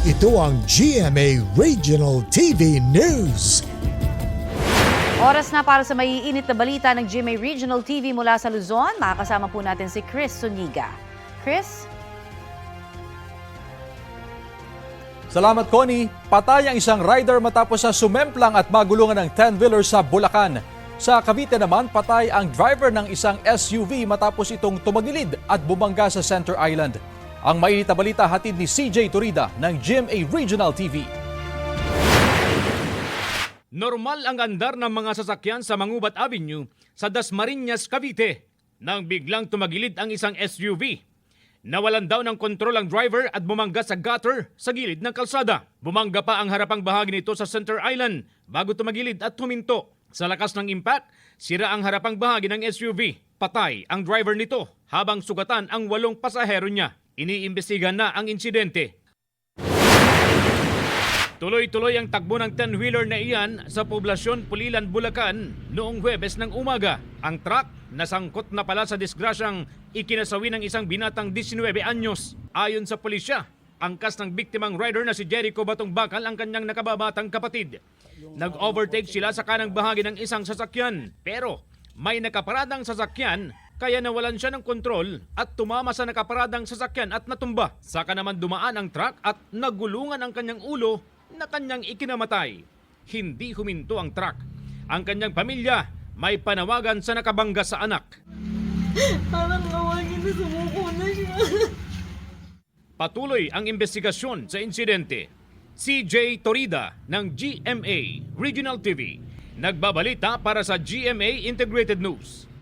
Ito ang GMA Regional TV News. Oras na para sa maiinit na balita ng GMA Regional TV mula sa Luzon. Makakasama po natin si Chris Zuniga. Chris? Salamat, Connie. Patay ang isang rider matapos sa sumemplang at magulungan ng 10-wheeler sa Bulacan. Sa Cavite naman, patay ang driver ng isang SUV matapos itong tumagilid at bumangga sa Center Island. Ang mainit na balita hatid ni CJ Torida ng GMA Regional TV. Normal ang andar ng mga sasakyan sa Mangubat Avenue sa Dasmariñas, Cavite nang biglang tumagilid ang isang SUV. Nawalan daw ng kontrol ang driver at bumangga sa gutter sa gilid ng kalsada. Bumangga pa ang harapang bahagi nito sa Center Island bago tumagilid at huminto. Sa lakas ng impact, sira ang harapang bahagi ng SUV. Patay ang driver nito habang sugatan ang 8 pasahero niya. Iniimbestigahan na ang insidente. Tuloy-tuloy ang takbo ng 10-wheeler na iyan sa poblasyon Pulilan, Bulacan noong Huwebes ng umaga. Ang truck nasangkot na pala sa disgrasyang ikinasawi ng isang binatang 19 anyos. Ayon sa pulisya, angkas ng biktimang rider na si Jericho Batong Bakal ang kanyang nakababatang kapatid. Nag-overtake sila sa kanang bahagi ng isang sasakyan pero may nakaparadang sasakyan kaya nawalan siya ng kontrol at tumama sa nakaparadang sasakyan at natumba. Saka naman dumaan ang truck at nagulungan ang kanyang ulo na kanyang ikinamatay. Hindi huminto ang truck. Ang kanyang pamilya may panawagan sa nakabangga sa anak. Parang awagin na sumuko na siya. Patuloy ang investigasyon sa insidente. CJ Torida ng GMA Regional TV. Nagbabalita para sa GMA Integrated News.